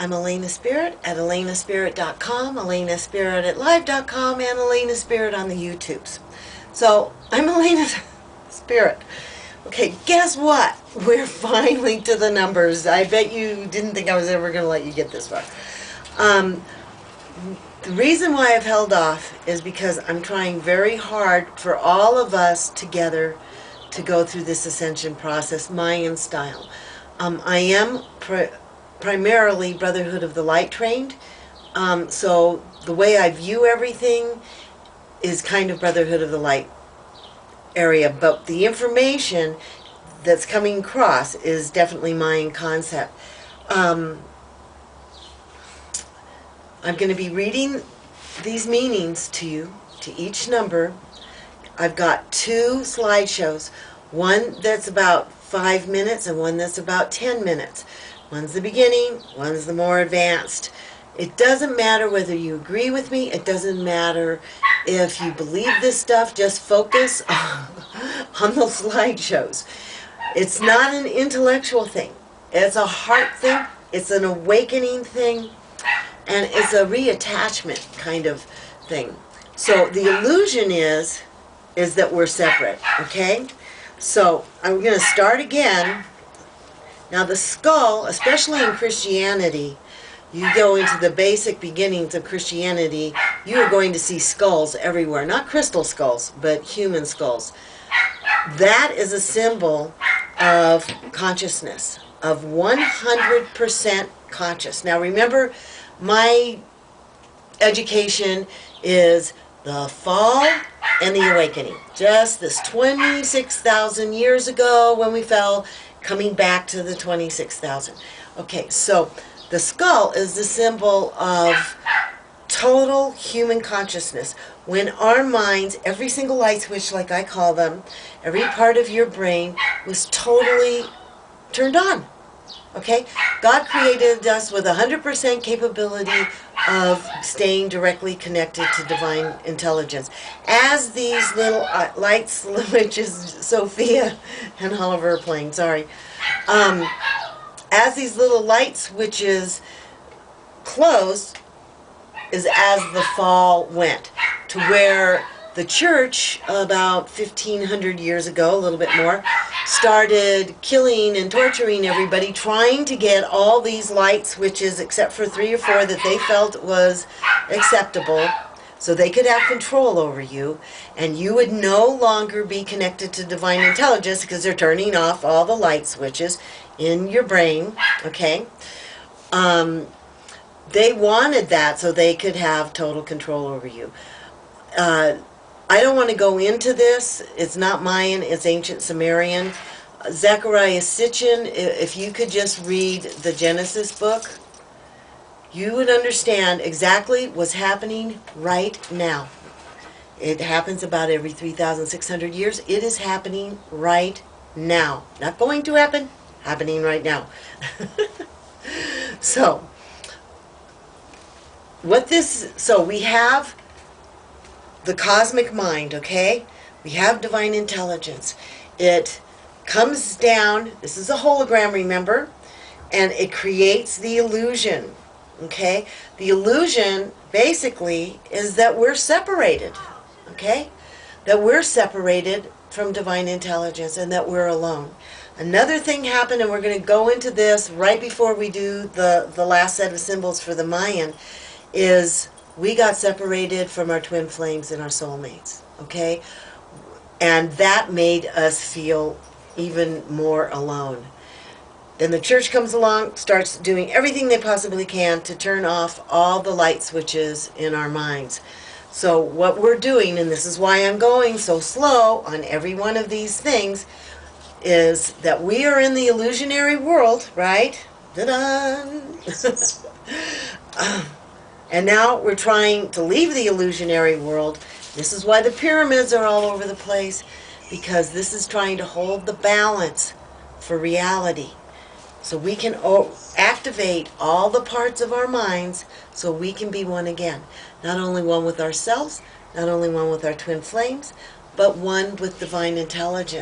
I'm Alayna Spirit at alaynaspirit.com, alaynaspirit at live.com, and Alayna Spirit on the YouTubes. So, I'm Alayna Spirit. Okay, guess what? We're finally to the numbers. I bet you didn't think I was ever going to let you get this far. The reason why I've held off is because I'm trying very hard for all of us together to go through this ascension process, Mayan style. I am primarily Brotherhood of the Light trained, so the way I view everything is kind of Brotherhood of the Light area, but the information that's coming across is definitely Mayan concept. I'm going to be reading these meanings to you, to each number. I've got 2 slideshows, one that's about 5 minutes and one that's about 10 minutes. One's the beginning, one's the more advanced. It doesn't matter whether you agree with me, it doesn't matter if you believe this stuff, just focus on the slideshows. It's not an intellectual thing, it's a heart thing, it's an awakening thing, and it's a reattachment kind of thing. So the illusion is that we're separate, okay? So I'm going to start again. Now the skull, especially in Christianity, you go into the basic beginnings of Christianity, you are going to see skulls everywhere. Not crystal skulls, but human skulls. That is a symbol of consciousness, of 100% conscious. Now remember, my education is the fall and the awakening. Just this 26,000 years ago when we fell, coming back to the 26,000. Okay, so the skull is the symbol of total human consciousness. When our minds, every single light switch, like I call them, every part of your brain was totally turned on. Okay? God created us with 100% capability of staying directly connected to divine intelligence. As these little light switches, Sophia and Oliver are playing, sorry. As these little light switches closed, is as the fall went, to where the church, about 1,500 years ago, a little bit more, started killing and torturing everybody, trying to get all these light switches, except for 3 or 4 that they felt was acceptable, so they could have control over you, and you would no longer be connected to divine intelligence because they're turning off all the light switches in your brain, okay? They wanted that so they could have total control over you. I don't want to go into this. It's not Mayan, it's ancient Sumerian. Zecharia Sitchin, if you could just read the Genesis book, you would understand exactly what's happening right now. It happens about every 3,600 years. It is happening right now. Not going to happen, happening right now. So we have the cosmic mind, okay? We have divine intelligence. It comes down, this is a hologram, remember? And it creates the illusion, okay? The illusion, basically, is that we're separated, okay? That we're separated from divine intelligence and that we're alone. Another thing happened, and we're going to go into this right before we do the last set of symbols for the Mayan, is we got separated from our twin flames and our soulmates, okay? And that made us feel even more alone. Then the church comes along, starts doing everything they possibly can to turn off all the light switches in our minds. So what we're doing, and this is why I'm going so slow on every one of these things, is that we are in the illusionary world, right? Ta-da! And now we're trying to leave the illusionary world. This is why the pyramids are all over the place, because this is trying to hold the balance for reality. So we can activate all the parts of our minds so we can be one again. Not only one with ourselves, not only one with our twin flames, but one with divine intelligence.